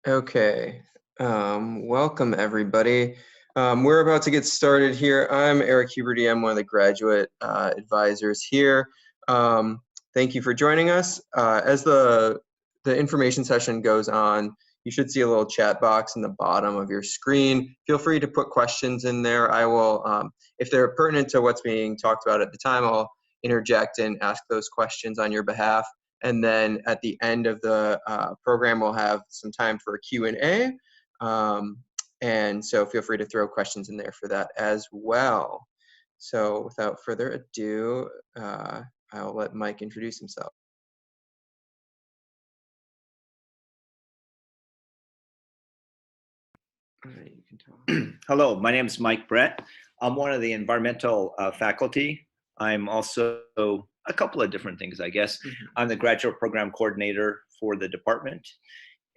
Okay, welcome everybody. We're about to get started here. I'm Eric Huberty. I'm one of the graduate advisors here. Thank you for joining us. As the information session goes on, you should see a little chat box in the bottom of your screen. Feel free to put questions in there. I will, if they're pertinent to what's being talked about at the time, I'll interject and ask those questions on your behalf. And then at the end of the program, we'll have some time for a Q&A. And so feel free to throw questions in there for that as well. So without further ado, I'll let Mike introduce himself. All right, you can talk. Hello, my name is Mike Brett. I'm one of the environmental faculty. I'm also a couple of different things, I guess. I'm the graduate program coordinator for the department,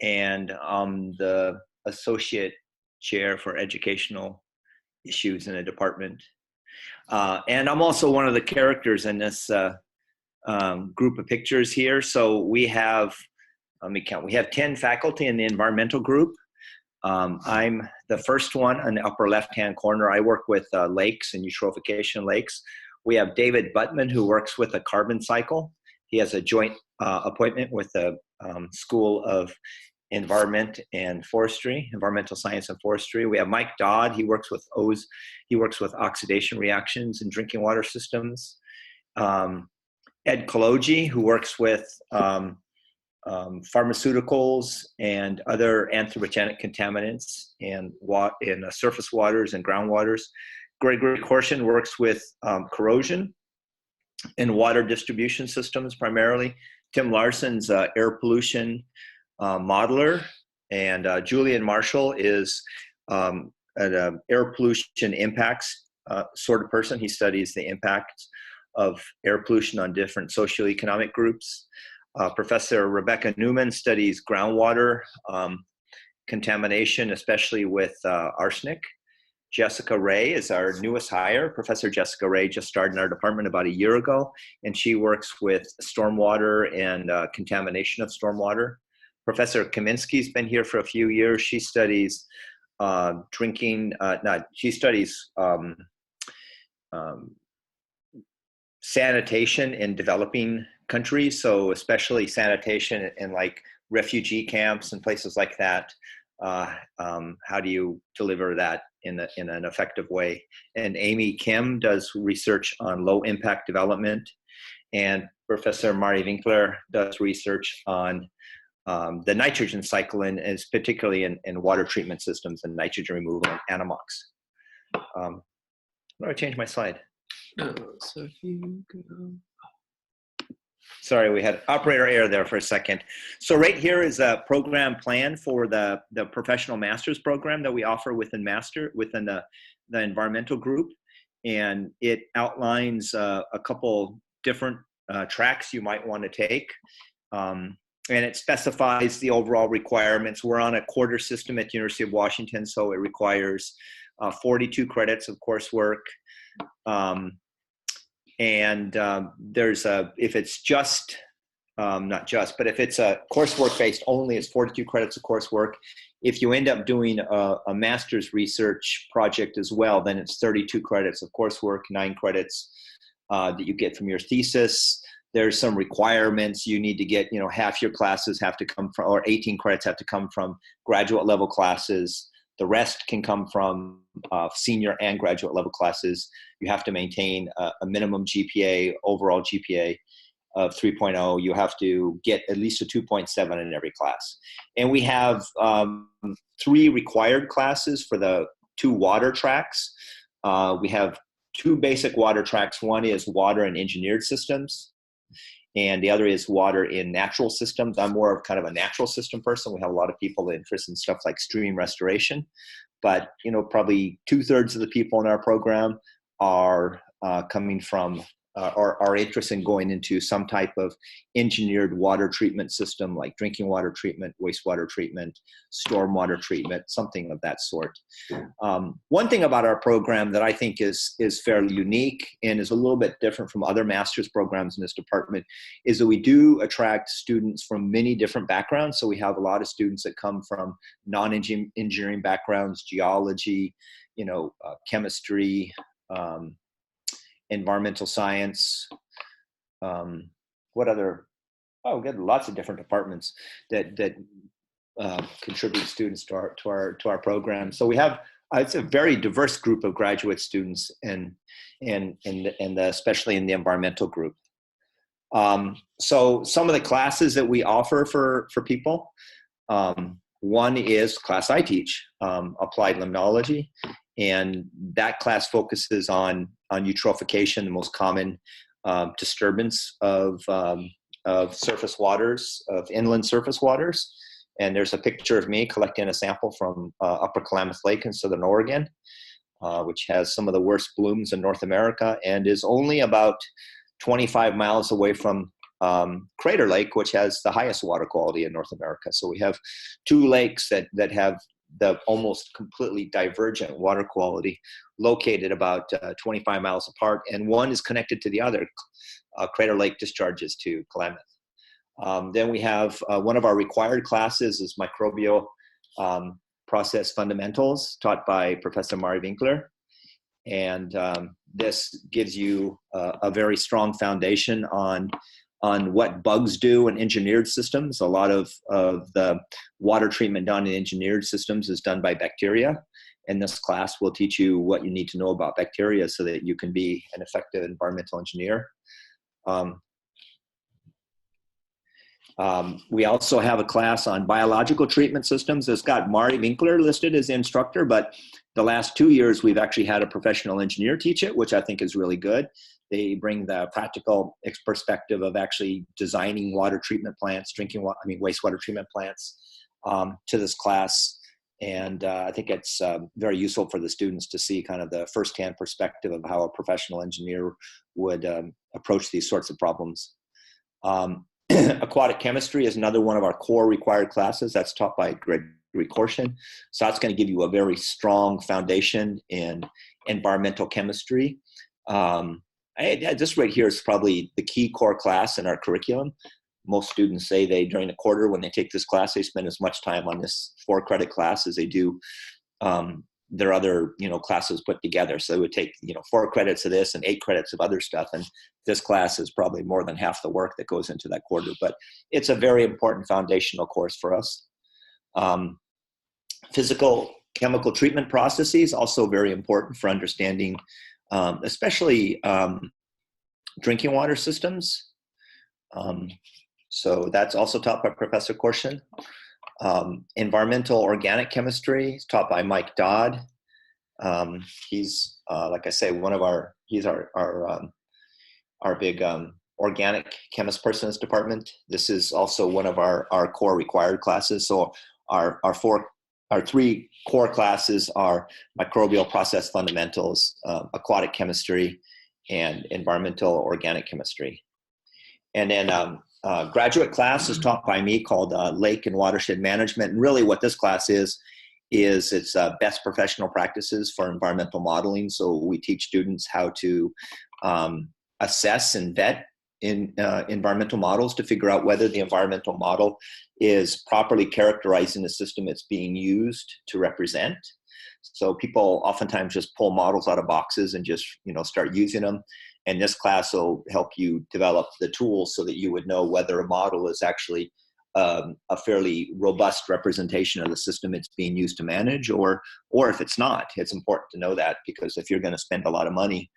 and I'm the associate chair for educational issues in the department. And I'm also one of the characters in this group of pictures here. So we have, let me count, we have 10 faculty in the environmental group. I'm the first one in the upper left-hand corner. I work with lakes and eutrophication lakes. We have David Buttman, who works with the carbon cycle. He has a joint appointment with the School of Environment and Forestry, Environmental Science and Forestry. We have Mike Dodd. He works with oxidation reactions in drinking water systems. Ed Kalogi, who works with pharmaceuticals and other anthropogenic contaminants in surface waters and groundwaters. Gregory Korshin works with corrosion and water distribution systems primarily. Tim Larson's air pollution modeler, and Julian Marshall is an air pollution impacts sort of person. He studies the impacts of air pollution on different socioeconomic groups. Professor Rebecca Newman studies groundwater contamination, especially with arsenic. Jessica Ray is our newest hire. Professor Jessica Ray just started in our department about a year ago, and she works with stormwater and contamination of stormwater. Professor Kaminsky's been here for a few years. She studies sanitation in developing countries, so especially sanitation in like refugee camps and places like that. How do you deliver that in an effective way? And Amy Kim does research on low impact development, and Professor Mari Winkler does research on the nitrogen cycle, and is particularly in water treatment systems and nitrogen removal and anammox. I'm going to change my slide. So if you go. Sorry, we had operator error there for a second. So right here is a program plan for the professional master's program that we offer within the environmental group. And it outlines a couple different tracks you might want to take. And it specifies the overall requirements. We're on a quarter system at the University of Washington, so it requires 42 credits of coursework. If it's just, not just, but if it's a coursework based only, it's 42 credits of coursework. If you end up doing a master's research project as well, then it's 32 credits of coursework, 9 credits that you get from your thesis. There's some requirements you need to get, half your classes have to come from, or 18 credits have to come from graduate level classes. The rest can come from senior and graduate level classes. You have to maintain a minimum GPA, overall GPA of 3.0. You have to get at least a 2.7 in every class. And we have 3 required classes for the 2 water tracks. We have 2 basic water tracks. One is water and engineered systems, and the other is water in natural systems. I'm more of kind of a natural system person. We have a lot of people interested in stuff like stream restoration, but probably 2/3 of the people in our program are coming from are interested in going into some type of engineered water treatment system, like drinking water treatment, wastewater treatment, stormwater treatment, something of that sort. One thing about our program that I think is fairly unique and is a little bit different from other master's programs in this department is that we do attract students from many different backgrounds. So we have a lot of students that come from non-engineering backgrounds, geology, chemistry, environmental science, what other, we got lots of different departments that contribute students to our program. So we have, it's a very diverse group of graduate students and especially in the environmental group. So some of the classes that we offer for people, one is class I teach, applied limnology. And that class focuses on eutrophication, the most common disturbance of surface waters, of inland surface waters. And there's a picture of me collecting a sample from Upper Klamath Lake in Southern Oregon, which has some of the worst blooms in North America and is only about 25 miles away from Crater Lake, which has the highest water quality in North America. So we have two lakes that have the almost completely divergent water quality located about 25 miles apart, and one is connected to the other. Crater Lake discharges to Klamath. Then we have one of our required classes is microbial process fundamentals taught by Professor Mari Winkler. And this gives you a very strong foundation on what bugs do in engineered systems. A lot of the water treatment done in engineered systems is done by bacteria. And this class will teach you what you need to know about bacteria so that you can be an effective environmental engineer. We also have a class on biological treatment systems. It's got Mari Winkler listed as the instructor, but the last 2 years we've actually had a professional engineer teach it, which I think is really good. They bring the practical perspective of actually designing water treatment plants, wastewater treatment plants to this class. And I think it's very useful for the students to see kind of the firsthand perspective of how a professional engineer would approach these sorts of problems. Aquatic chemistry is another one of our core required classes that's taught by Gregory Korshin. So that's going to give you a very strong foundation in environmental chemistry. This right here is probably the key core class in our curriculum. Most students say during the quarter when they take this class, they spend as much time on this 4-credit class as they do their other classes put together. So they would take 4 credits of this and 8 credits of other stuff, and this class is probably more than half the work that goes into that quarter. But it's a very important foundational course for us. Physical chemical treatment processes also very important for understanding, especially drinking water systems. So that's also taught by Professor Korshin. Environmental organic chemistry is taught by Mike Dodd. He's, like I say, he's our big organic chemist person in this department. This is also one of our core required classes. So our 3 core classes are microbial process fundamentals, aquatic chemistry, and environmental organic chemistry. And then graduate class is taught by me called Lake and Watershed Management. And really what this class is it's best professional practices for environmental modeling. So we teach students how to assess and vet in environmental models to figure out whether the environmental model is properly characterizing the system it's being used to represent. So people oftentimes just pull models out of boxes and just start using them. And this class will help you develop the tools so that you would know whether a model is actually a fairly robust representation of the system it's being used to manage, or if it's not. It's important to know that, because if you're going to spend a lot of money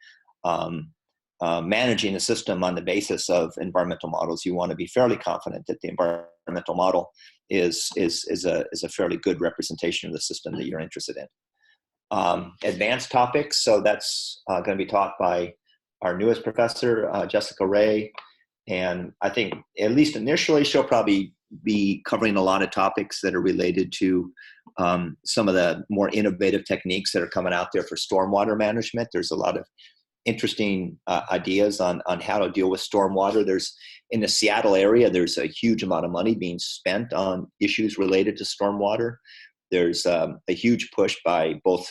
managing a system on the basis of environmental models, you want to be fairly confident that the environmental model is a fairly good representation of the system that you're interested in. Advanced topics, so that's going to be taught by our newest professor, Jessica Ray. And I think, at least initially, she'll probably be covering a lot of topics that are related to some of the more innovative techniques that are coming out there for stormwater management. There's a lot of interesting ideas on how to deal with stormwater. There's in the Seattle area, there's a huge amount of money being spent on issues related to stormwater. There's a huge push by both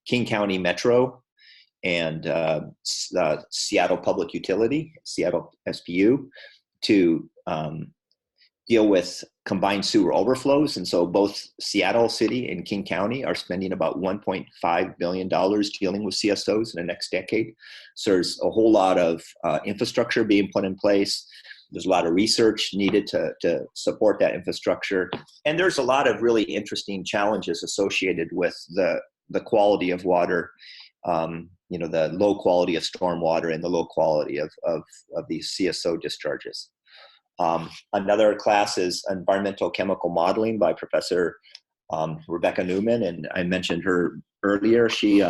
King County Metro and Seattle Public Utility, Seattle SPU, to deal with combined sewer overflows. And so both Seattle City and King County are spending about $1.5 billion dealing with CSOs in the next decade. So there's a whole lot of infrastructure being put in place. There's a lot of research needed to support that infrastructure. And there's a lot of really interesting challenges associated with the quality of water, the low quality of stormwater and the low quality of these CSO discharges. Another class is environmental chemical modeling by Professor Rebecca Newman, and I mentioned her earlier. She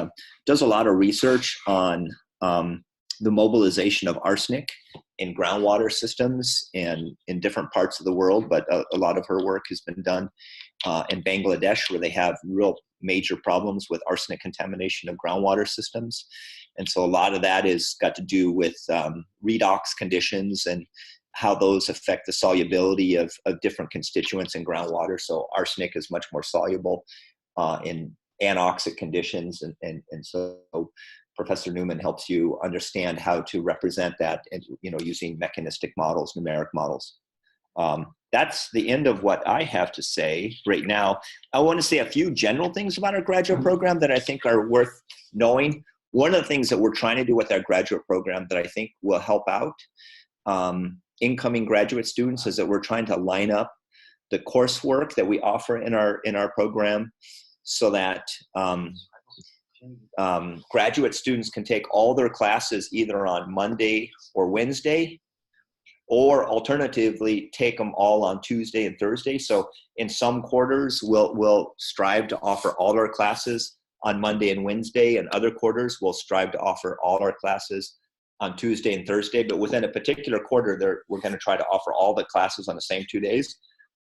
does a lot of research on the mobilization of arsenic in groundwater systems and in different parts of the world, but a lot of her work has been done in Bangladesh, where they have real major problems with arsenic contamination of groundwater systems. And so a lot of that is got to do with redox conditions and how those affect the solubility of different constituents in groundwater. So arsenic is much more soluble in anoxic conditions. And so Professor Newman helps you understand how to represent that, using mechanistic models, numeric models. That's the end of what I have to say right now. I want to say a few general things about our graduate program that I think are worth knowing. One of the things that we're trying to do with our graduate program that I think will help out incoming graduate students is that we're trying to line up the coursework that we offer in our program so that graduate students can take all their classes either on Monday or Wednesday, or alternatively take them all on Tuesday and Thursday. So in some quarters, we'll strive to offer all our classes on Monday and Wednesday, and other quarters we'll strive to offer all our classes on Tuesday and Thursday. But within a particular quarter, we're going to try to offer all the classes on the same 2 days.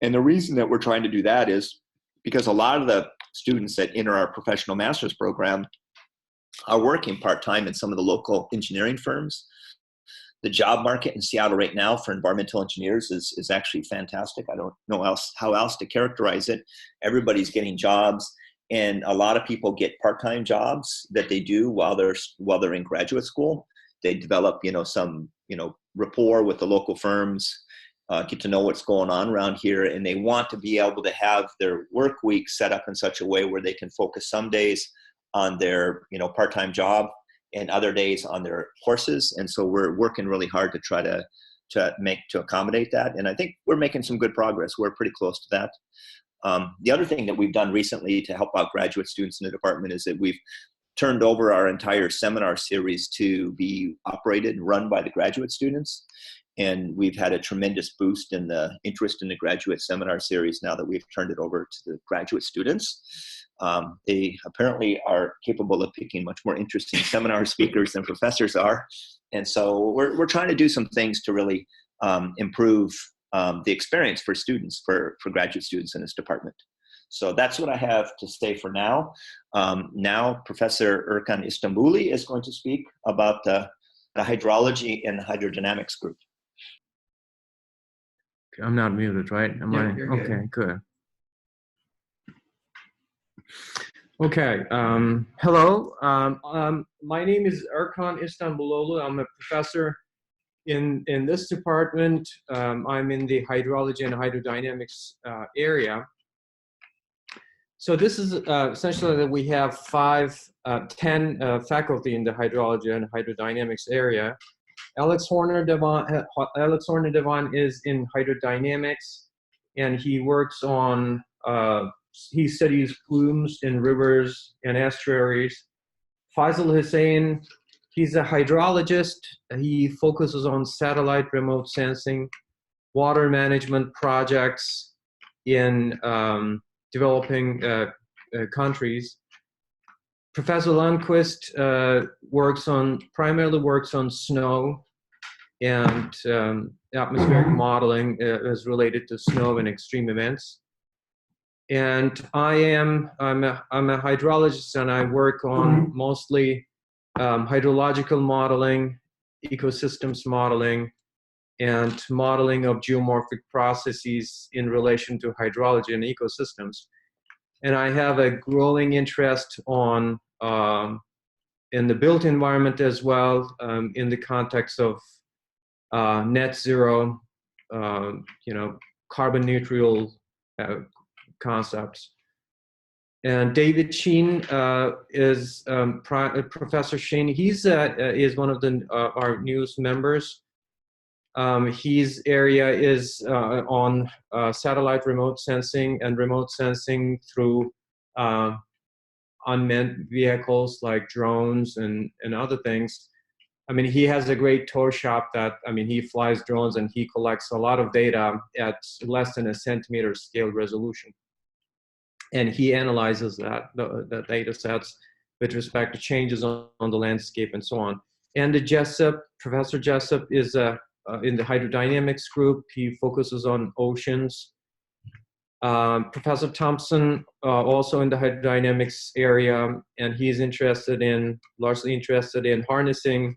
And the reason that we're trying to do that is because a lot of the students that enter our professional master's program are working part-time in some of the local engineering firms. The job market in Seattle right now for environmental engineers is actually fantastic. I don't know how else to characterize it. Everybody's getting jobs, and a lot of people get part-time jobs that they do while they're in graduate school. They develop, some, rapport with the local firms, get to know what's going on around here, and they want to be able to have their work week set up in such a way where they can focus some days on their, part-time job and other days on their courses. And so we're working really hard to try to accommodate that. And I think we're making some good progress. We're pretty close to that. The other thing that we've done recently to help out graduate students in the department is that we've turned over our entire seminar series to be operated and run by the graduate students. And we've had a tremendous boost in the interest in the graduate seminar series now that we've turned it over to the graduate students. They apparently are capable of picking much more interesting seminar speakers than professors are. And so we're trying to do some things to really improve the experience for students, for graduate students in this department. So that's what I have to say for now. Now, Professor Erkan Istanbuli is going to speak about the hydrology and hydrodynamics group. I'm not muted, right? Okay, good. Okay, hello. My name is Erkan Istanbuloglu. I'm a professor in this department. I'm in the hydrology and hydrodynamics area. So this is essentially that we have 10 faculty in the hydrology and hydrodynamics area. Alex Horner Devon is in hydrodynamics, and he works on, he studies plumes in rivers and estuaries. Faisal Hussain, he's a hydrologist. He focuses on satellite remote sensing, water management projects in developing countries. Professor Lundquist primarily works on snow and atmospheric modeling as related to snow and extreme events. And I'm a hydrologist, and I work on mostly hydrological modeling, ecosystems modeling, and modeling of geomorphic processes in relation to hydrology and ecosystems. And I have a growing interest on in the built environment as well, in the context of net zero, carbon neutral concepts. And David Sheen is Professor Sheen. He's is one of our newest members. His area is on satellite remote sensing and remote sensing through unmanned vehicles like drones and other things. I mean, he has a great tour shop that, I mean, he flies drones and he collects a lot of data at less than a centimeter scale resolution. And he analyzes the data sets with respect to changes on the landscape and so on. And Professor Jessup is in the hydrodynamics group. He focuses on oceans. Professor Thompson, also in the hydrodynamics area, and he's largely interested in harnessing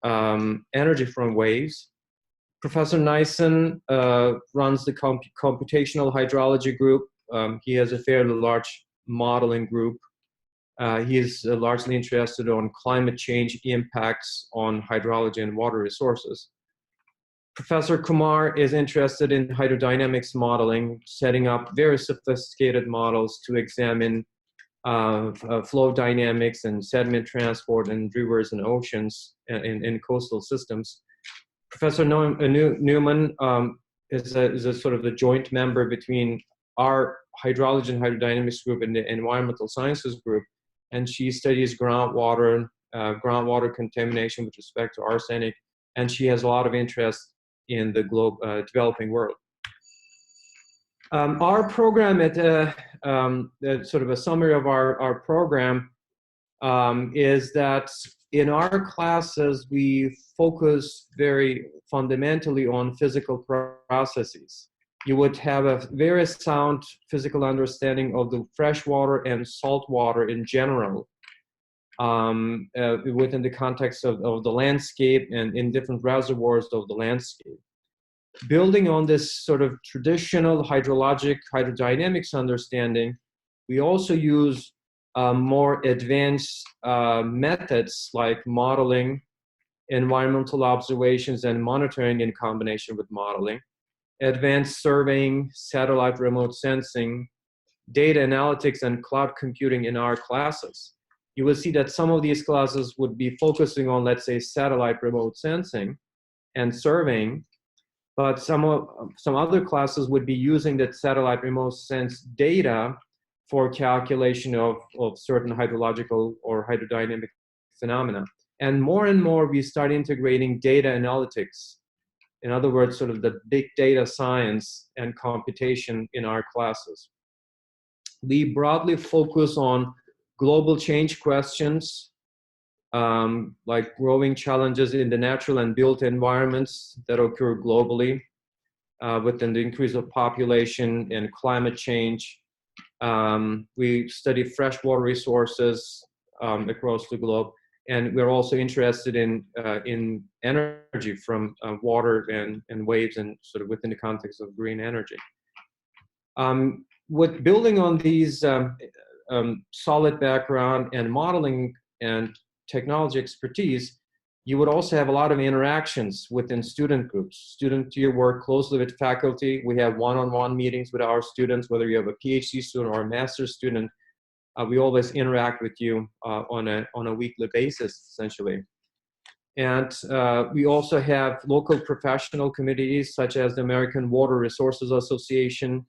energy from waves. Professor Nyssen runs the computational hydrology group. He has a fairly large modeling group. He is largely interested on climate change impacts on hydrology and water resources. Professor Kumar is interested in hydrodynamics modeling, setting up very sophisticated models to examine flow dynamics and sediment transport in rivers and oceans in coastal systems. Professor Newman is a sort of the joint member between our hydrology and hydrodynamics group and the environmental sciences group, and she studies groundwater contamination with respect to arsenic, and she has a lot of interest in the developing world. Our program sort of a summary of our program is that in our classes, we focus very fundamentally on physical processes. You would have a very sound physical understanding of the freshwater and saltwater in general, within the context of the landscape and in different reservoirs of the landscape. Building on this sort of traditional hydrodynamics understanding, we also use more advanced methods like modeling, environmental observations, and monitoring in combination with modeling, advanced surveying, satellite remote sensing, data analytics, and cloud computing in our classes. You will see that some of these classes would be focusing on, let's say, satellite remote sensing and surveying, but some other classes would be using that satellite remote sense data for calculation of certain hydrological or hydrodynamic phenomena. And more we start integrating data analytics. In other words, sort of the big data science and computation in our classes. We broadly focus on global change questions, like growing challenges in the natural and built environments that occur globally within the increase of population and climate change. We study freshwater resources across the globe, and we're also interested in energy from water and waves, and sort of within the context of green energy. With building on these solid background and modeling and technology expertise, you would also have a lot of interactions within student groups. Students here work closely with faculty. We have one-on-one meetings with our students, whether you have a PhD student or a master's student. We always interact with you on a weekly basis, essentially. And we also have local professional committees, such as the American Water Resources Association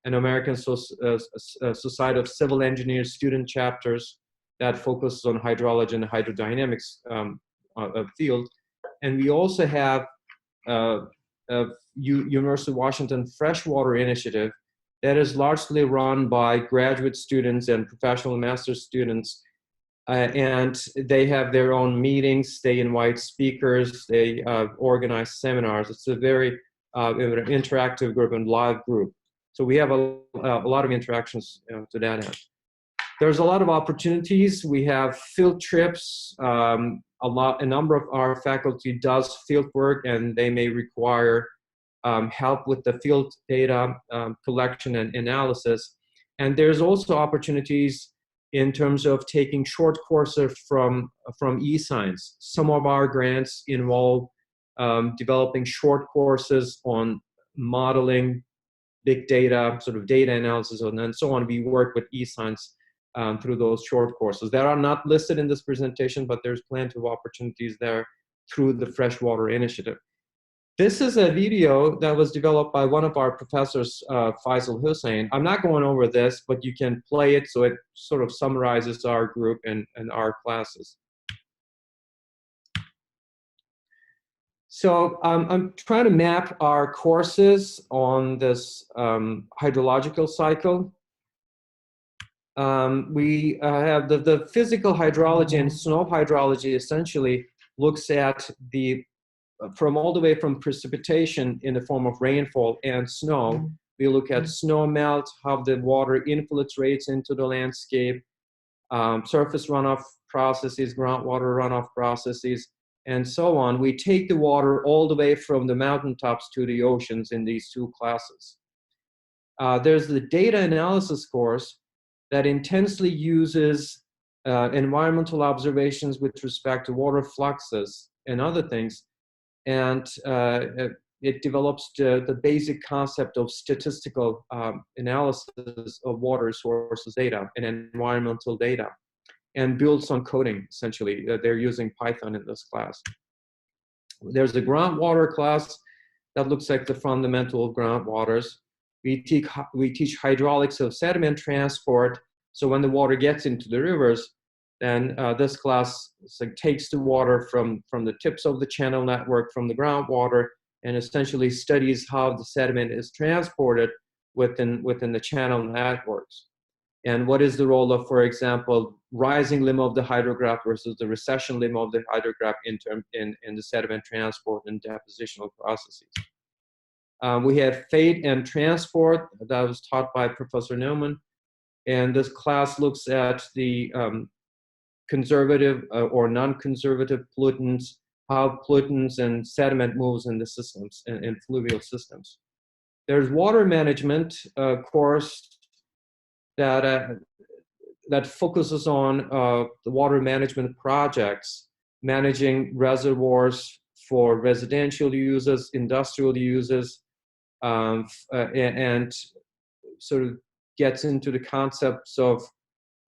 and American Society of Civil Engineers student chapters that focuses on hydrology and hydrodynamics field. And we also have University of Washington Freshwater Initiative that is largely run by graduate students and professional master's students. And they have their own meetings, they invite speakers, they organize seminars. It's a very interactive group and live group. So we have a lot of interactions to that end. There's a lot of opportunities. We have field trips. A number of our faculty does field work, and they may require help with the field data collection and analysis. And there's also opportunities in terms of taking short courses from eScience. Some of our grants involve developing short courses on modeling, big data, sort of data analysis, and so on. We work with eScience through those short courses that are not listed in this presentation, but there's plenty of opportunities there through the Freshwater Initiative. This is a video that was developed by one of our professors, Faisal Hussain. I'm not going over this, but you can play it, so it sort of summarizes our group and our classes. So I'm trying to map our courses on this hydrological cycle. We have the physical hydrology and snow hydrology essentially looks at from all the way from precipitation in the form of rainfall and snow. We look at snow melt, how the water infiltrates into the landscape, surface runoff processes, groundwater runoff processes, and so on. We take the water all the way from the mountaintops to the oceans in these two classes. There's the data analysis course that intensely uses environmental observations with respect to water fluxes and other things. And it develops the basic concept of statistical analysis of water sources data and environmental data, and builds on coding, essentially. They're using Python in this class. There's the groundwater class that looks like the fundamental of groundwaters. We teach hydraulics of sediment transport. So when the water gets into the rivers, then this class takes the water from the tips of the channel network, from the groundwater, and essentially studies how the sediment is transported within the channel networks. And what is the role of, for example, rising limb of the hydrograph versus the recession limb of the hydrograph in the sediment transport and depositional processes. We have fate and transport that was taught by Professor Newman. And this class looks at the conservative or non-conservative pollutants, how pollutants and sediment moves in the systems, in fluvial systems. There's water management course that focuses on the water management projects, managing reservoirs for residential uses, industrial uses, and sort of gets into the concepts of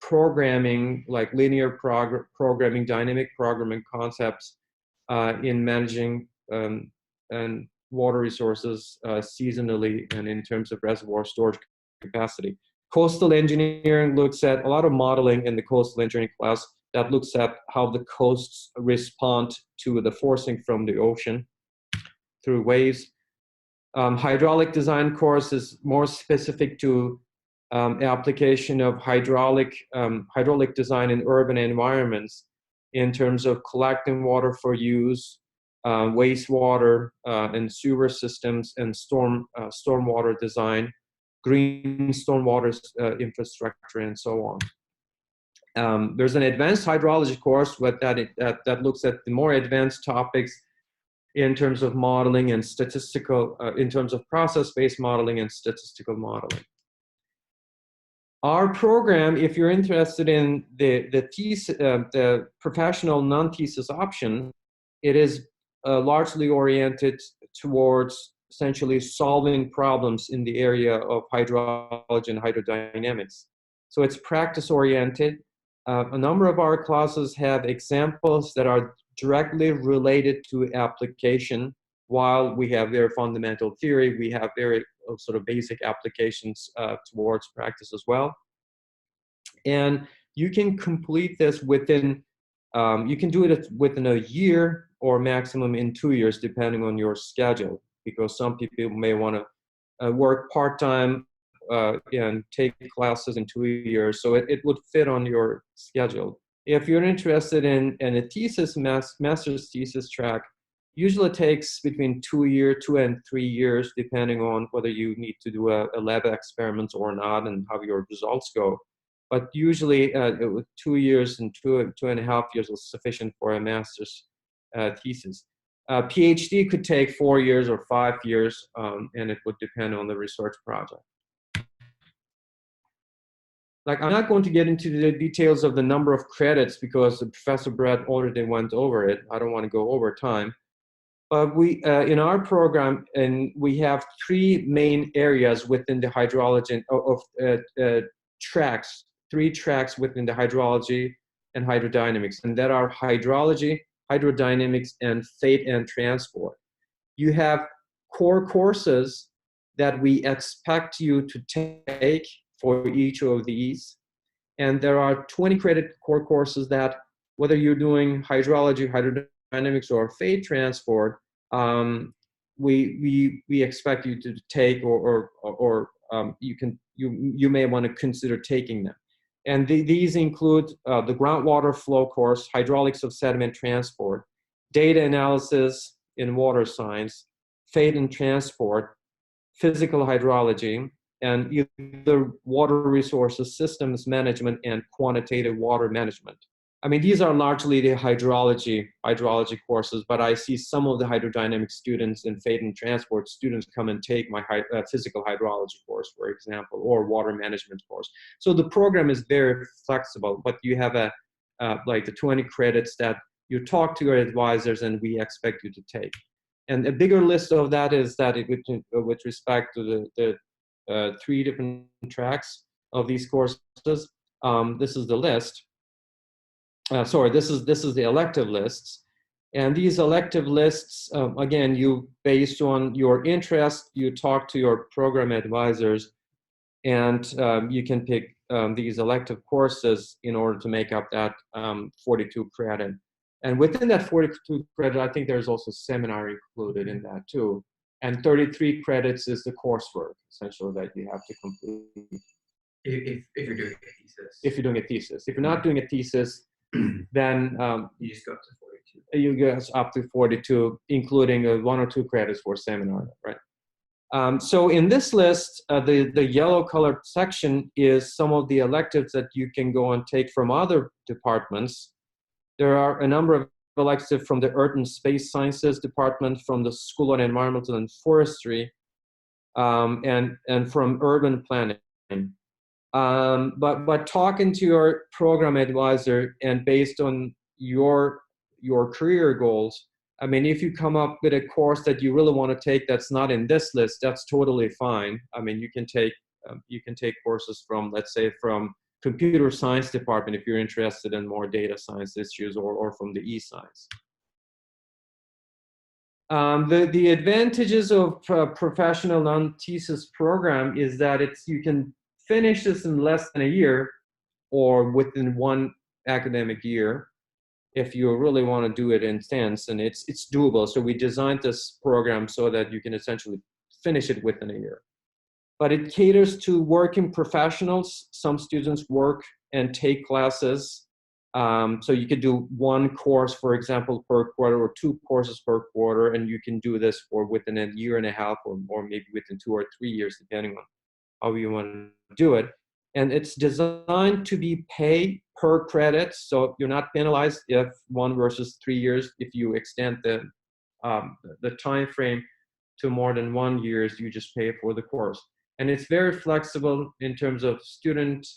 programming, like linear programming, dynamic programming concepts in managing and water resources seasonally and in terms of reservoir storage capacity. Coastal engineering looks at a lot of modeling in the coastal engineering class that looks at how the coasts respond to the forcing from the ocean through waves. Hydraulic design course is more specific to application of hydraulic design in urban environments in terms of collecting water for use, wastewater and sewer systems, and stormwater design, green stormwater infrastructure, and so on. There's an advanced hydrology course that looks at the more advanced topics in terms of modeling and statistical, in terms of process-based modeling and statistical modeling. Our program, if you're interested in the professional non-thesis option, it is largely oriented towards essentially solving problems in the area of hydrology and hydrodynamics. So it's practice-oriented. A number of our classes have examples that are directly related to application. While we have very fundamental theory, we have very sort of basic applications towards practice as well. And you can complete this within, you can do it within a year or maximum in 2 years, depending on your schedule, because some people may want to work part-time and take classes in 2 years. So it would fit on your schedule. If you're interested in a thesis, master's thesis track, usually it takes between 2 and 3 years, depending on whether you need to do a lab experiment or not and how your results go. but usually 2 years and 2.5 years is sufficient for a master's thesis. PhD could take 4 years or 5 years, and it would depend on the research project. Like, I'm not going to get into the details of the number of credits because Professor Brett already went over it. I don't want to go over time. But we, in our program, and we have 3 main areas within the hydrology of tracks, 3 tracks within the hydrology and hydrodynamics, and that are hydrology, hydrodynamics, and fate and transport. You have core courses that we expect you to take for each of these. And there are 20 credit core courses that, whether you're doing hydrology, hydrodynamics, or fate transport, we expect you to take, or you may want to consider taking them. And these include the groundwater flow course, hydraulics of sediment transport, data analysis in water science, fate and transport, physical hydrology, and either water resources systems management and quantitative water management. I mean, these are largely the hydrology courses, but I see some of the hydrodynamic students and fate and transport students come and take my physical hydrology course, for example, or water management course. So the program is very flexible, but you have like the 20 credits that you talk to your advisors and we expect you to take. And a bigger list of that is that with respect to the 3 different tracks of these courses. This is the list. This is the elective lists. And these elective lists, again, based on your interest, you talk to your program advisors, and you can pick these elective courses in order to make up that 42 credit. And within that 42 credit, I think there's also seminar included in that too. And 33 credits is the coursework, essentially, that you have to complete. If you're doing a thesis. If you're doing a thesis. If you're not doing a thesis, then you just go up to 42. You go up to 42, including 1 or 2 credits for seminar, right? So in this list, the yellow colored section is some of the electives that you can go and take from other departments. There are a number of electives from the Earth and Space Sciences department, from the School of Environmental and Forestry, and from urban planning. But talking to your program advisor and based on your career goals, I mean, if you come up with a course that you really want to take that's not in this list, that's totally fine. I mean, you can take courses from, let's say, from computer science department if you're interested in more data science issues, or from the e-science. The advantages of professional non-thesis program is that you can finish this in less than a year or within 1 academic year if you really want to do it in STANS, and it's doable. So we designed this program so that you can essentially finish it within a year. But it caters to working professionals. Some students work and take classes. So you could do 1 course, for example, per quarter, or 2 courses per quarter, and you can do this for within a year and a half, or maybe within 2 or 3 years, depending on how you want to do it. And it's designed to be paid per credit, so you're not penalized if 1 versus 3 years. If you extend the time frame to more than 1 year, you just pay for the course. And it's very flexible in terms of student.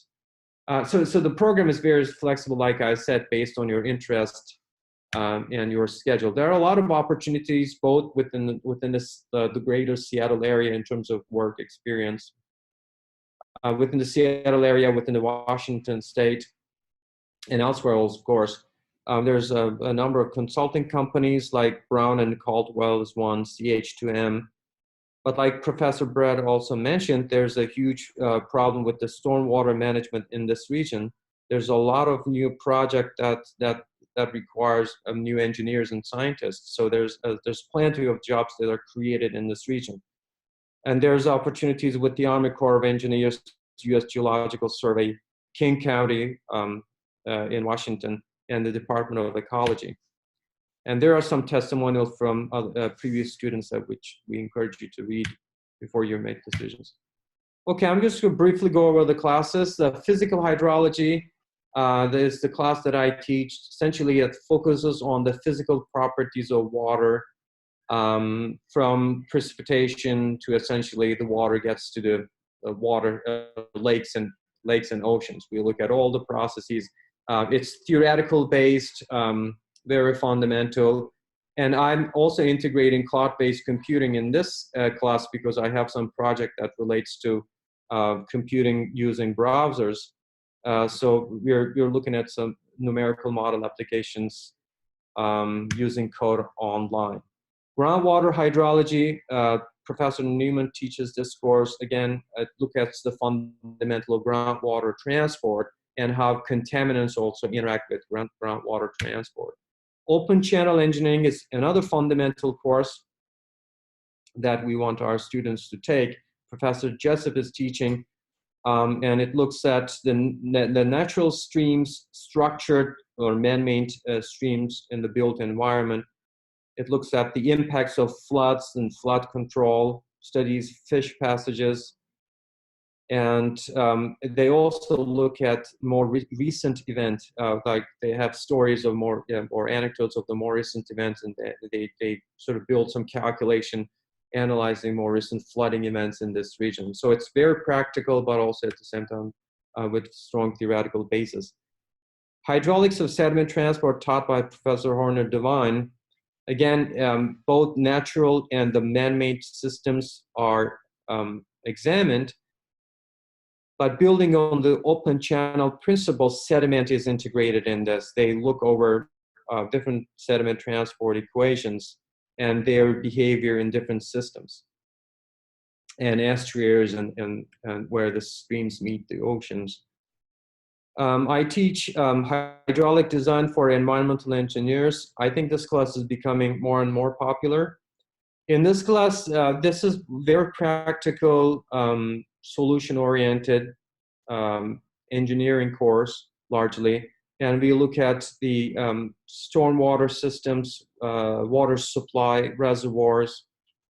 So the program is very flexible, like I said, based on your interest and your schedule. There are a lot of opportunities both within the greater Seattle area in terms of work experience. Within the Seattle area, within the Washington state, and elsewhere, of course. There's a number of consulting companies like Brown and Caldwell is one, CH2M. But like Professor Brett also mentioned, there's a huge problem with the stormwater management in this region. There's a lot of new project that requires new engineers and scientists. So there's plenty of jobs that are created in this region. And there's opportunities with the Army Corps of Engineers, U.S. Geological Survey, King County in Washington, and the Department of Ecology. And there are some testimonials from previous students which we encourage you to read before you make decisions. Okay, I'm just going to briefly go over the classes. The physical hydrology, is the class that I teach. Essentially, it focuses on the physical properties of water, from precipitation to essentially the water gets to the water lakes and oceans. We look at all the processes. It's theoretical based, very fundamental. And I'm also integrating cloud-based computing in this class because I have some project that relates to computing using browsers. So we're looking at some numerical model applications using code online. Groundwater hydrology, Professor Newman teaches this course. Again, it looks at the fundamental of groundwater transport and how contaminants also interact with groundwater transport. Open channel engineering is another fundamental course that we want our students to take. Professor Jessup is teaching, and it looks at the natural streams, structured or man-made streams in the built environment. It looks at the impacts of floods and flood control, studies fish passages, and they also look at more recent events, like they have stories of more or anecdotes of the more recent events, and they sort of build some calculation analyzing more recent flooding events in this region. So it's very practical, but also at the same time with strong theoretical basis. Hydraulics of sediment transport taught by Professor Horner Devine. Again, both natural and the man-made systems are examined, but building on the open channel principle, sediment is integrated in this. They look over different sediment transport equations and their behavior in different systems and estuaries and where the streams meet the oceans. I teach hydraulic design for environmental engineers. I think this class is becoming more and more popular. In this class, this is very practical, solution-oriented engineering course, largely. And we look at the stormwater systems, water supply reservoirs,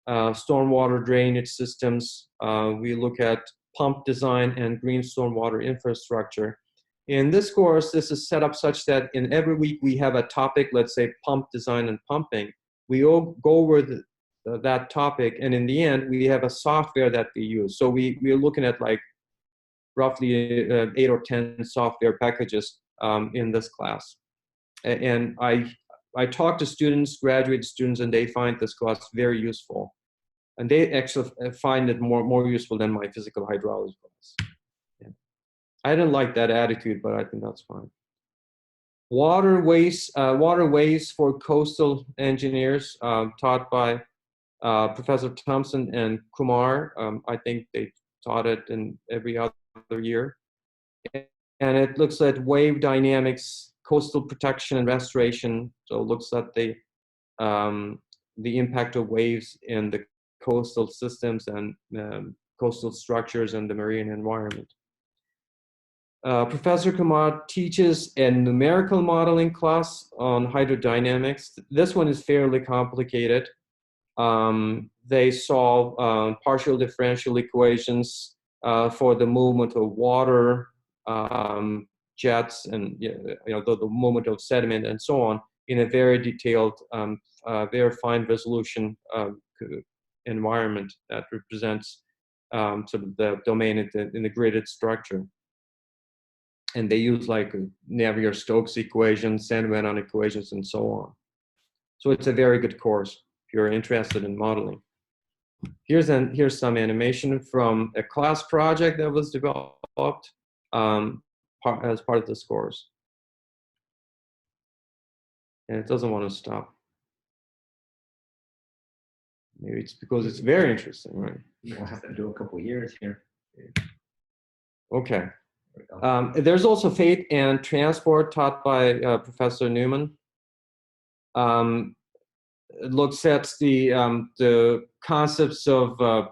stormwater drainage systems. We look at pump design and green stormwater infrastructure. In this course, this is set up such that in every week we have a topic, let's say pump design and pumping. We all go over that topic, and in the end, we have a software that we use. So we're looking at like roughly 8 or 10 software packages in this class. And I talk to students, graduate students, and they find this class very useful. And they actually find it more useful than my physical hydrology class. Yeah. I didn't like that attitude, but I think that's fine. Waterways for coastal engineers, taught by Professor Thompson and Kumar. I think they taught it in every other year. And it looks at wave dynamics, coastal protection and restoration. So it looks at the impact of waves in the coastal systems and coastal structures and the marine environment. Professor Kumar teaches a numerical modeling class on hydrodynamics. This one is fairly complicated. They solve partial differential equations for the movement of water, jets, and the movement of sediment and so on in a very detailed, very fine resolution environment that represents sort of the domain in the gridded structure. And they use like Navier-Stokes equations, Sandman equations, and so on. So it's a very good course if you're interested in modeling. Here's some animation from a class project that was developed as part of this course. And it doesn't want to stop. Maybe it's because it's very interesting, right? We'll have to do a couple of years here. Okay. There's also fate and transport taught by Professor Newman. It looks at the concepts of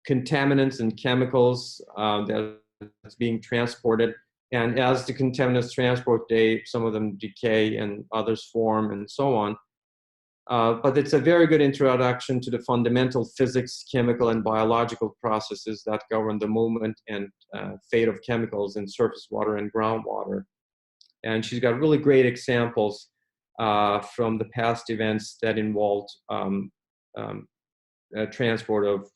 contaminants and chemicals that's being transported. And as the contaminants transport, some of them decay and others form and so on. But it's a very good introduction to the fundamental physics, chemical, and biological processes that govern the movement and fate of chemicals in surface water and groundwater. And she's got really great examples from the past events that involved transport of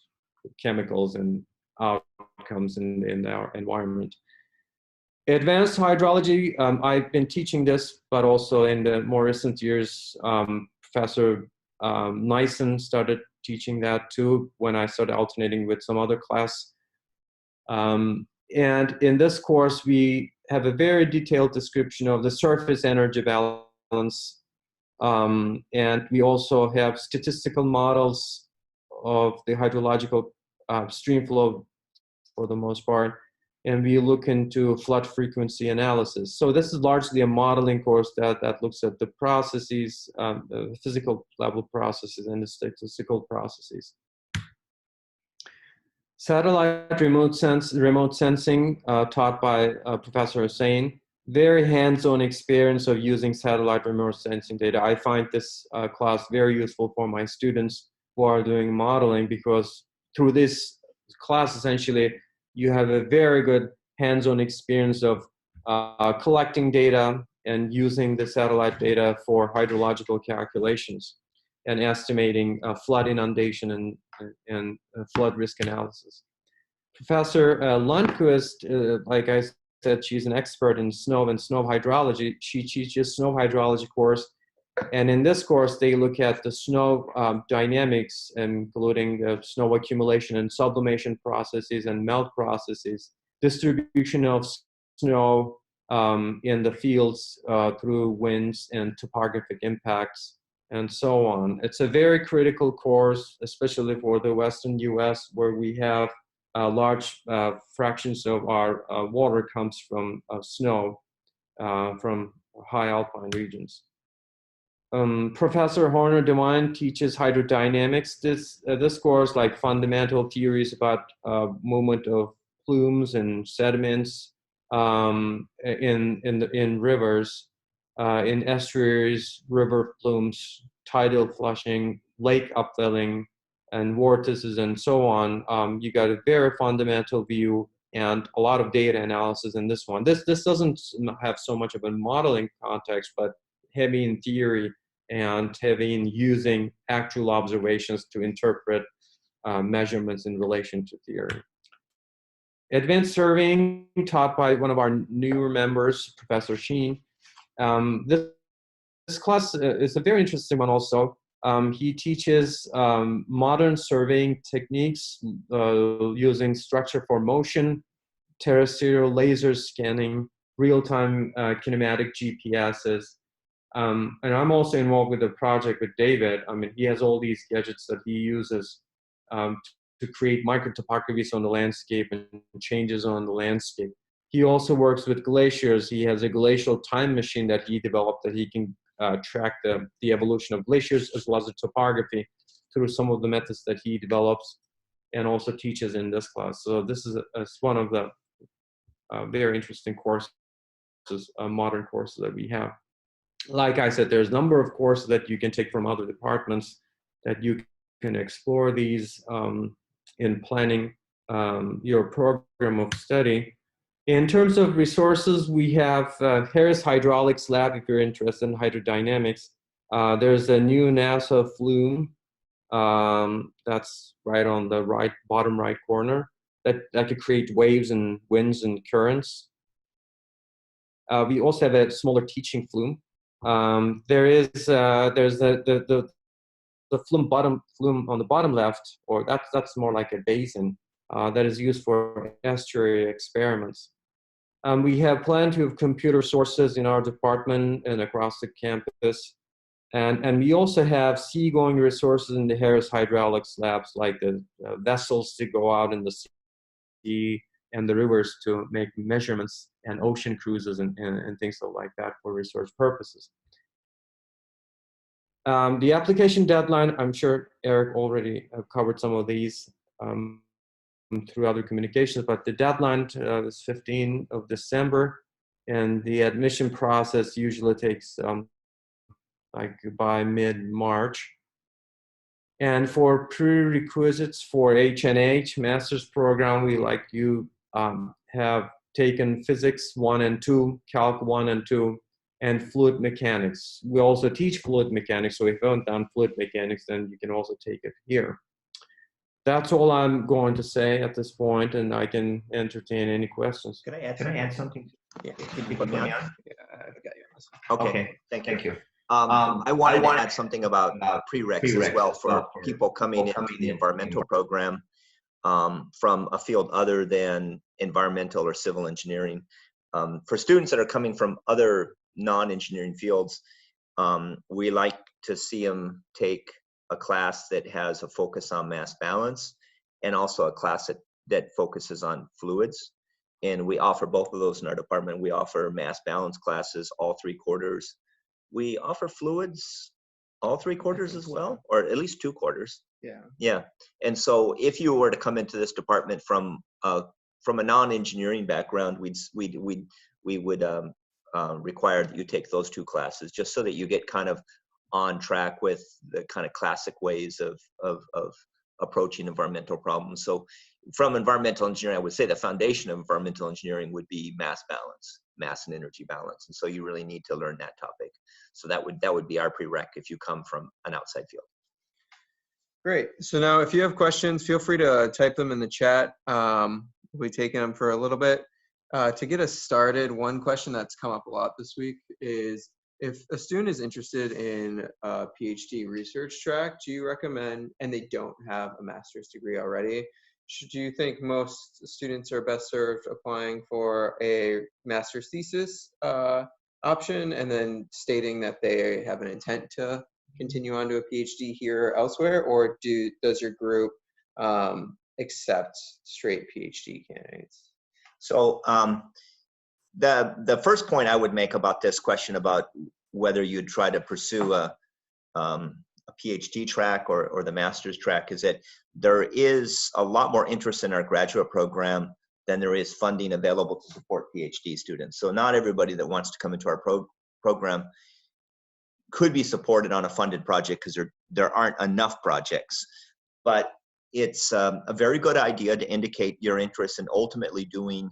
chemicals and outcomes in our environment. Advanced hydrology, I've been teaching this, but also in the more recent years, Professor Nyssen started teaching that too when I started alternating with some other class. And in this course, we have a very detailed description of the surface energy balance. And we also have statistical models of the hydrological stream flow for the most part. And we look into flood frequency analysis. So this is largely a modeling course that looks at the processes, the physical level processes and the statistical processes. Satellite remote sensing taught by Professor Hussain. Very hands-on experience of using satellite remote sensing data. I find this class very useful for my students who are doing modeling, because through this class, essentially, you have a very good hands-on experience of collecting data and using the satellite data for hydrological calculations and estimating flood inundation and flood risk analysis. Professor Lundquist, like I said, she's an expert in snow and snow hydrology. She teaches snow hydrology course. And in this course, they look at the snow dynamics, including snow accumulation and sublimation processes and melt processes, distribution of snow in the fields through winds and topographic impacts, and so on. It's a very critical course, especially for the Western US, where we have large fractions of our water comes from snow from high alpine regions. Professor Horner Devine teaches hydrodynamics. This course, like fundamental theories about movement of plumes and sediments in rivers, in estuaries, river plumes, tidal flushing, lake upwelling, and vortices, and so on. You got a very fundamental view and a lot of data analysis in this one. This doesn't have so much of a modeling context, but heavy in theory and heavy in using actual observations to interpret measurements in relation to theory. Advanced surveying, taught by one of our newer members, Professor Sheen. This class is a very interesting one also. He teaches modern surveying techniques using structure for motion, terrestrial laser scanning, real-time kinematic GPSs. And I'm also involved with a project with David. I mean, he has all these gadgets that he uses to create microtopographies on the landscape and changes on the landscape. He also works with glaciers. He has a glacial time machine that he developed that he can track the evolution of glaciers as well as the topography through some of the methods that he develops and also teaches in this class. So this is one of the very interesting courses, modern courses that we have. Like I said, there's a number of courses that you can take from other departments that you can explore these in planning your program of study. In terms of resources, we have Harris Hydraulics Lab, if you're interested in hydrodynamics. There's a new NASA flume that's right on the bottom right corner that could create waves and winds and currents. We also have a smaller teaching flume. There's the flume on the bottom left, or that's more like a basin that is used for estuary experiments. We have plenty of computer sources in our department and across the campus. And we also have seagoing resources in the Harris Hydraulics labs, like the vessels to go out in the sea and the rivers to make measurements, and ocean cruises and things like that for research purposes. The application deadline, I'm sure Eric already covered some of these through other communications, but the deadline is 15th of December, and the admission process usually takes like by mid-March. And for prerequisites for H&H master's program, we like you have taken physics 1 and 2, calc 1 and 2, and fluid mechanics. We also teach fluid mechanics, so if you haven't done fluid mechanics, then you can also take it here. That's all I'm going to say at this point, and I can entertain any questions. Can I add something? Yeah. Can you put me on? Yeah, I've got you on this. Okay, thank you. I wanted to add something about prereqs as well for people coming into the environmental program from a field other than environmental or civil engineering. For students that are coming from other non-engineering fields, we like to see them take a class that has a focus on mass balance and also a class that focuses on fluids. And we offer both of those in our department. We offer mass balance classes all 3 quarters. We offer fluids all 3 quarters as well, or at least 2 quarters. Yeah. Yeah. And so if you were to come into this department from a non-engineering background, we would require that you take those 2 classes just so that you get kind of on track with the kind of classic ways of approaching environmental problems. So from environmental engineering, I would say the foundation of environmental engineering would be mass balance, mass and energy balance. And so you really need to learn that topic. So that would be our prereq if you come from an outside field. Great. So now if you have questions, feel free to type them in the chat. We'll be taking them for a little bit. To get us started, one question that's come up a lot this week is, if a student is interested in a PhD research track, do you recommend, and they don't have a master's degree already, do you think most students are best served applying for a master's thesis option and then stating that they have an intent to continue on to a PhD here or elsewhere, or does your group accept straight PhD candidates? So the first point I would make about this question about whether you'd try to pursue a PhD track or the master's track is that there is a lot more interest in our graduate program than there is funding available to support PhD students. So not everybody that wants to come into our program could be supported on a funded project because there aren't enough projects. But it's a very good idea to indicate your interest in ultimately doing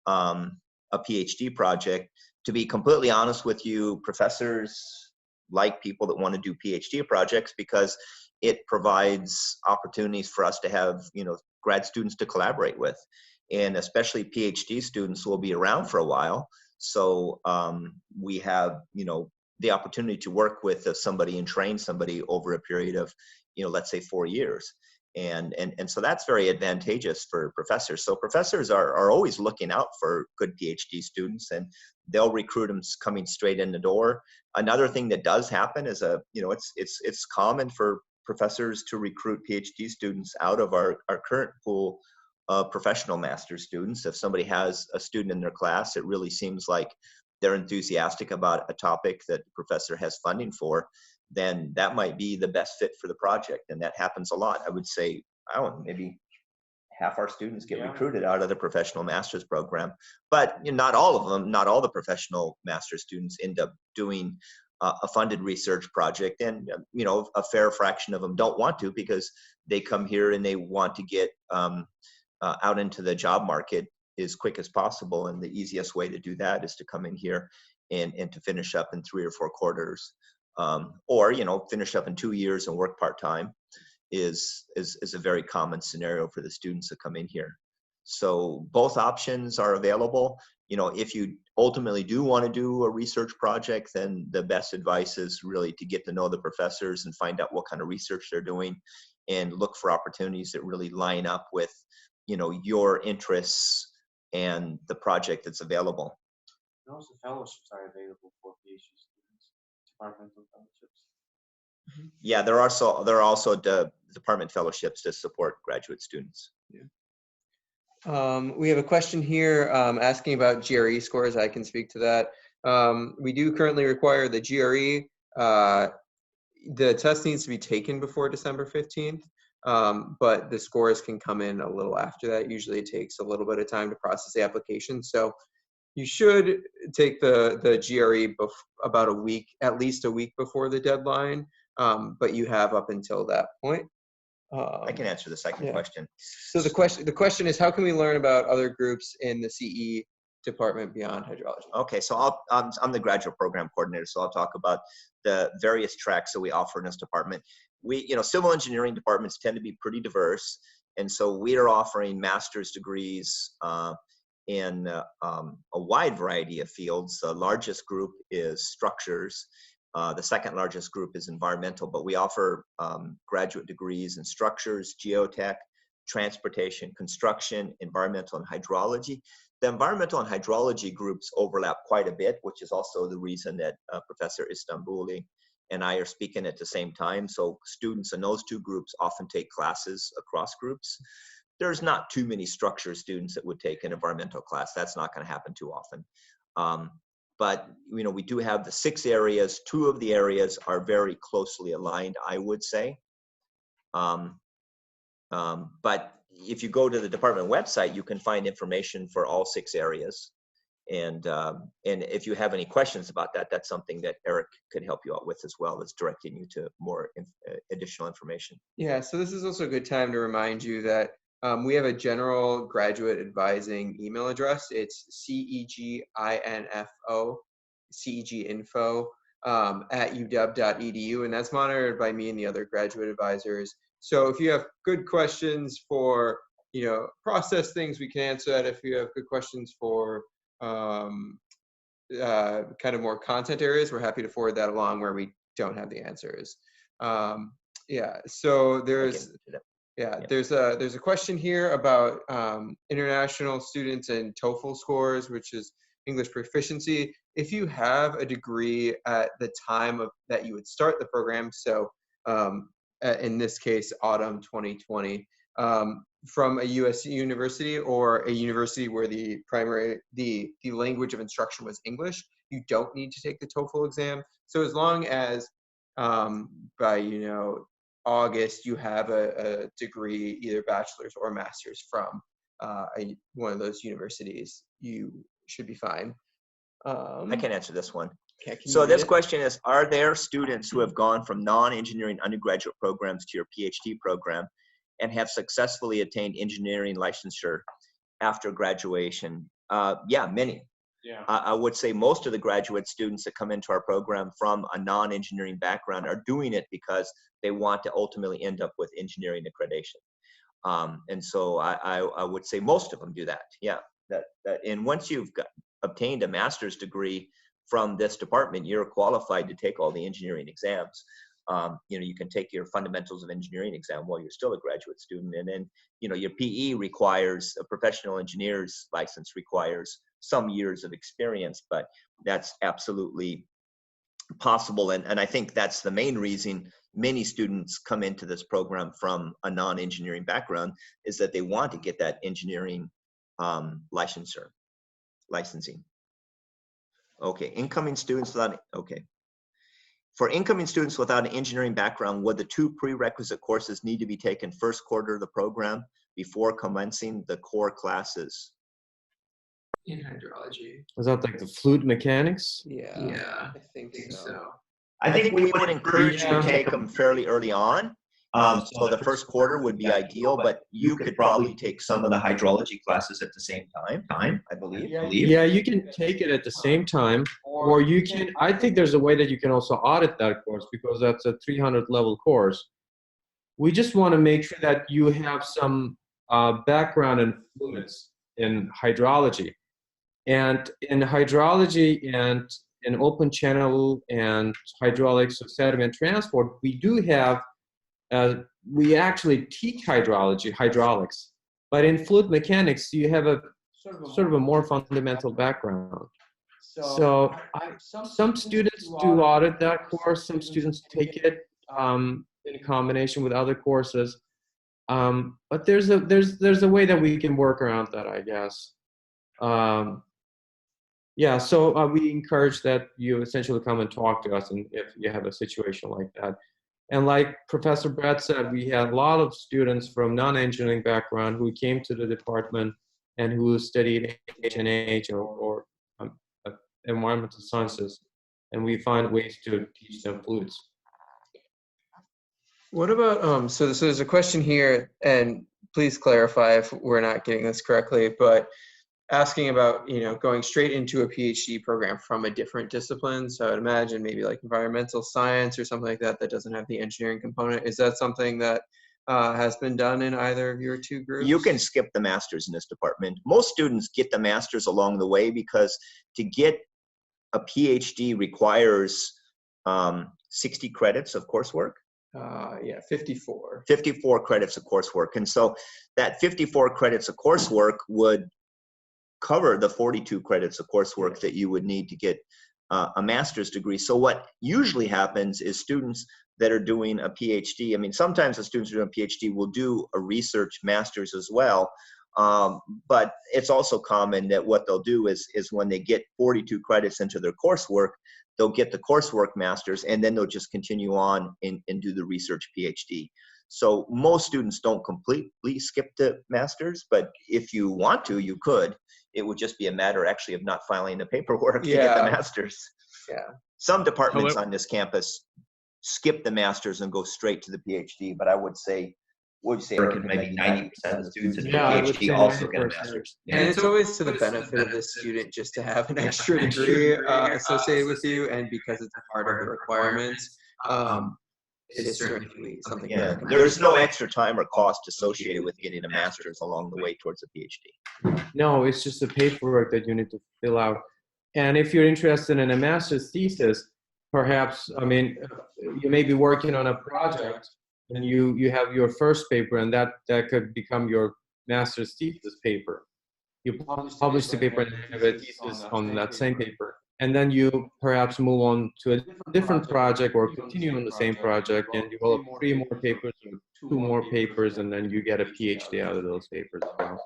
a PhD project. To be completely honest with you, professors like people that want to do PhD projects because it provides opportunities for us to have, grad students to collaborate with. And especially PhD students will be around for a while. So we have, the opportunity to work with somebody and train somebody over a period of, let's say 4 years. And so that's very advantageous for professors. So professors are always looking out for good PhD students, and they'll recruit them coming straight in the door. Another thing that does happen is it's common for professors to recruit PhD students out of our current pool of professional master's students. If somebody has a student in their class, it really seems like they're enthusiastic about a topic that the professor has funding for, then that might be the best fit for the project. And that happens a lot. I would say, I don't know, maybe half our students get recruited out of the professional master's program, but not all of them, not all the professional master's students end up doing a funded research project. And, a fair fraction of them don't want to because they come here and they want to get out into the job market as quick as possible. And the easiest way to do that is to come in here and to finish up in 3 or 4 quarters. Or finish up in 2 years and work part-time is a very common scenario for the students that come in here. So both options are available. If you ultimately do want to do a research project, then the best advice is really to get to know the professors and find out what kind of research they're doing and look for opportunities that really line up with, your interests and the project that's available. And also fellowships are available for PhD students, departmental fellowships. Yeah, there are also department fellowships to support graduate students. Yeah. We have a question here asking about GRE scores. I can speak to that. We do currently require the GRE. The test needs to be taken before December 15th, but the scores can come in a little after that. Usually it takes a little bit of time to process the application. So, you should take the GRE about a week, at least a week before the deadline, but you have up until that point. I can answer the second question. So the question is, how can we learn about other groups in the CE department beyond hydrology? Okay, so I'm the graduate program coordinator, so I'll talk about the various tracks that we offer in this department. Civil engineering departments tend to be pretty diverse, and so we are offering master's degrees in a wide variety of fields. The largest group is structures. The second largest group is environmental, but we offer graduate degrees in structures, geotech, transportation, construction, environmental, and hydrology. The environmental and hydrology groups overlap quite a bit, which is also the reason that Professor Istanbuli and I are speaking at the same time. So students in those two groups often take classes across groups. There's not too many structure students that would take an environmental class. That's not going to happen too often. But we do have the 6 areas. 2 of the areas are very closely aligned, I would say. But if you go to the department website, you can find information for all 6 areas. And if you have any questions about that, that's something that Eric could help you out with as well, as directing you to more additional information. Yeah, so this is also a good time to remind you that we have a general graduate advising email address. It's ceginfo at uw.edu, and that's monitored by me and the other graduate advisors. So if you have good questions for, process things, we can answer that. If you have good questions for kind of more content areas, we're happy to forward that along where we don't have the answers. So there's a question here about international students and TOEFL scores, which is English proficiency. If you have a degree at the time that you would start the program, so in this case, autumn 2020, from a U.S. university or a university where the language of instruction was English, you don't need to take the TOEFL exam. So as long as by August you have a degree, either bachelor's or master's from one of those universities, you should be fine. I can answer this one. Okay, so this question is, are there students who have gone from non-engineering undergraduate programs to your PhD program and have successfully attained engineering licensure after graduation? Yeah, many. Yeah. I would say most of the graduate students that come into our program from a non-engineering background are doing it because they want to ultimately end up with engineering accreditation. And so I would say most of them do that. Yeah. And once you've obtained a master's degree from this department, you're qualified to take all the engineering exams. You can take your fundamentals of engineering exam while you're still a graduate student. And then, your PE requires, a professional engineer's license requires some years of experience, but that's absolutely possible. And I think that's the main reason many students come into this program from a non-engineering background, is that they want to get that engineering licensing. Okay, incoming students without, okay. For incoming students without an engineering background, would the 2 prerequisite courses need to be taken first quarter of the program before commencing the core classes? In hydrology. Is that like the fluid mechanics? Yeah, I think so. I think we would encourage you to take them fairly early on. So the first quarter would be ideal, but you could probably take some of the hydrology classes at the same time, I believe. Yeah, you can take it at the same time, or you can, I think there's a way that you can also audit that course, because that's a 300 level course. We just want to make sure that you have some background in fluids in hydrology. And in hydrology and in open channel and hydraulics of sediment transport, we do have, we actually teach hydraulics, but in fluid mechanics, you have a sort of a more fundamental background. So some students do audit that course, some students take it in combination with other courses. But there's a way that we can work around that, I guess. Yeah, so we encourage that you essentially come and talk to us, and if you have a situation like that. And like Professor Brett said, we had a lot of students from non-engineering background who came to the department and who studied H&H or environmental sciences, and we find ways to teach them fluids. What about, so there's a question here, and please clarify if we're not getting this correctly, but asking about, going straight into a PhD program from a different discipline. So I'd imagine maybe like environmental science or something like that that doesn't have the engineering component. Is that something that has been done in either of your two groups? You can skip the master's in this department. Most students get the master's along the way because to get a PhD requires 60 credits of coursework. Yeah, 54. 54 credits of coursework. And so that 54 credits of coursework would cover the 42 credits of coursework that you would need to get a master's degree. So what usually happens is students that are doing a PhD, I mean, sometimes the students who are doing a PhD will do a research master's as well. But it's also common that what they'll do is when they get 42 credits into their coursework, they'll get the coursework master's, and then they'll just continue on and do the research PhD. So most students don't completely skip the master's, but if you want to, you could. It would just be a matter actually of not filing the paperwork to get the master's. Yeah. Some departments on this campus skip the master's and go straight to the PhD, but I would say, Eric, maybe 90% of the students in the Yeah, I would PhD say also get a 90%. master's. And it's always to the benefit of the student just to have an extra degree associated with you, and because it's a part of the requirements, it's certainly something. yeah, there's no extra time or cost associated with getting a master's along the way towards a PhD. No, it's just the paperwork that you need to fill out. And if you're interested in a master's thesis, perhaps, I mean, you may be working on a project and you have your first paper, and that could become your master's thesis paper. You publish the paper and have a thesis on that same paper. And then you perhaps move on to a different project or continue on the same project and develop 3 more papers or 2 more papers, and then you get a PhD out of those papers as well.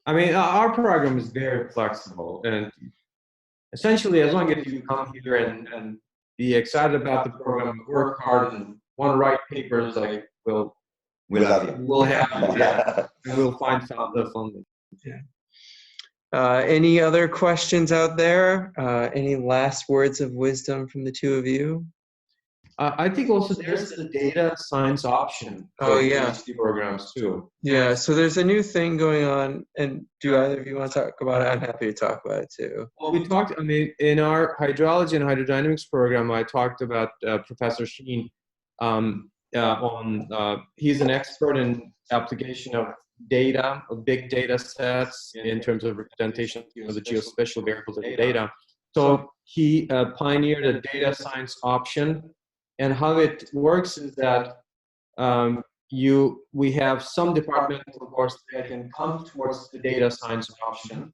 I mean, our program is very flexible, and essentially, as long as you come here and be excited about the program, work hard, and want to write papers, like we'll have you, yeah, and we'll find the funding. Yeah. Any other questions out there? Any last words of wisdom from the two of you? I think also there's the data science option for PhD programs too. Yeah, so there's a new thing going on, and do either of you want to talk about it? I'm happy to talk about it too. Well, we talked, I mean, in our hydrology and hydrodynamics program, I talked about Professor Sheen. He's an expert in application of data, of big data sets in terms of representation of the geospatial variables of the data. So he pioneered a data science option. And how it works is that we have some departments, of course, that can come towards the data science option,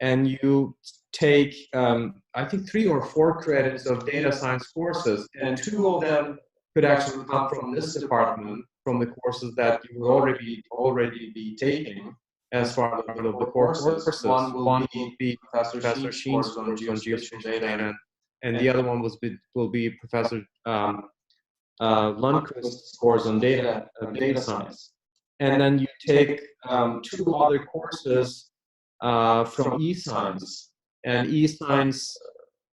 and you take, I think, 3 or 4 credits of data science courses, and 2 of them could actually come from this department, from the courses that you will already be taking as part of the courses. One will be Professor Sheen's course on geospatial data, and the other one will be Professor Lundquist's course on data science. And then you take 2 other courses from eScience. And eScience,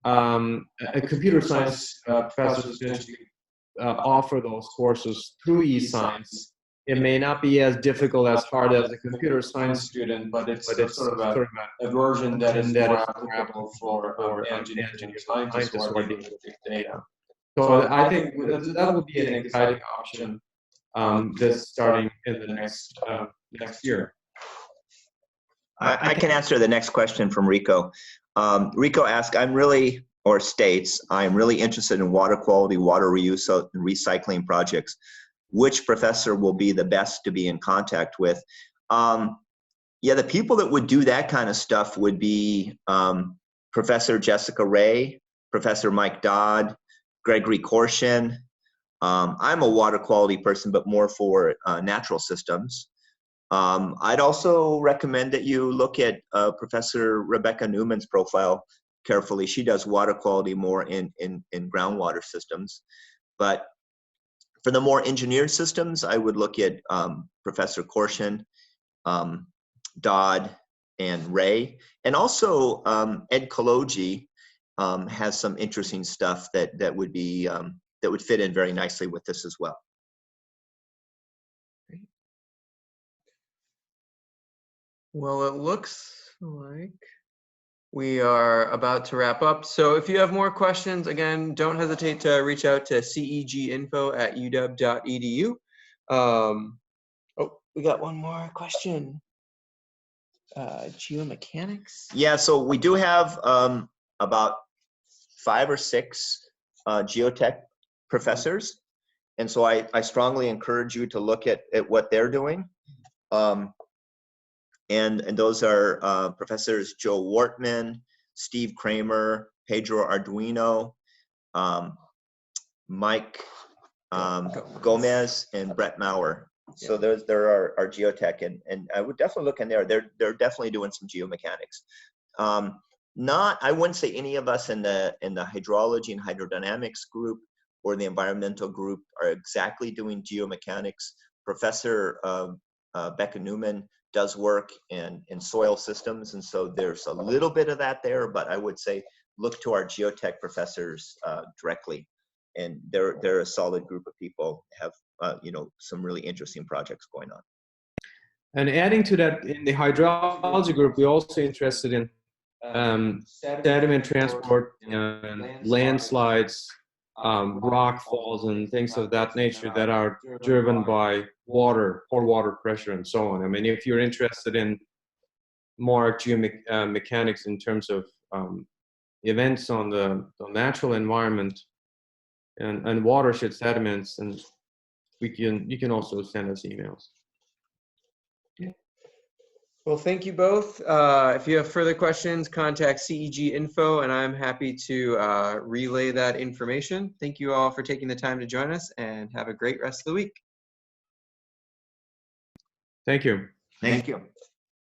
a computer science professor essentially offer those courses through eScience. It may not be as difficult, as hard as a computer science student, but it's sort of a version that is more applicable for engineers and scientists who are dealing with data. So I think that would be an exciting option this starting in the next year. I can answer the next question from Rico. Rico asks, states, I'm really interested in water quality, water reuse, and recycling projects. Which professor will be the best to be in contact with? Yeah, the people that would do that kind of stuff would be Professor Jessica Ray, Professor Mike Dodd, Gregory Korshin. I'm a water quality person, but more for natural systems. I'd also recommend that you look at Professor Rebecca Newman's profile carefully. She does water quality more in groundwater systems. But for the more engineered systems, I would look at Professor Korshin, Dodd, and Ray. And also Ecology has some interesting stuff that would be that would fit in very nicely with this as well. Well, it looks like we are about to wrap up. So if you have more questions, again, don't hesitate to reach out to ceginfo@uw.edu. Oh, we got one more question. Geomechanics? Yeah, so we do have about 5 or 6 geotech professors. And so I strongly encourage you to look at what they're doing. And those are Professors Joe Wortman, Steve Kramer, Pedro Arduino, Mike Gomez, and Brett Maurer. So there are our geotech, and I would definitely look in there. They're definitely doing some geomechanics. I wouldn't say any of us in the hydrology and hydrodynamics group or the environmental group are exactly doing geomechanics. Professor Becca Newman does work in soil systems, and so there's a little bit of that there, but I would say look to our geotech professors directly, and they're a solid group of people, have some really interesting projects going on. And adding to that, in the hydrology group, we're also interested in sediment transport and landslides, rock falls, and things of that nature that are driven by water or water pressure and so on. I mean, if you're interested in more geomechanics in terms of events on the natural environment and watershed sediments, and you can also send us emails. Well, thank you both. If you have further questions, contact CEG Info, and I'm happy to relay that information. Thank you all for taking the time to join us, and have a great rest of the week. Thank you. Thank you.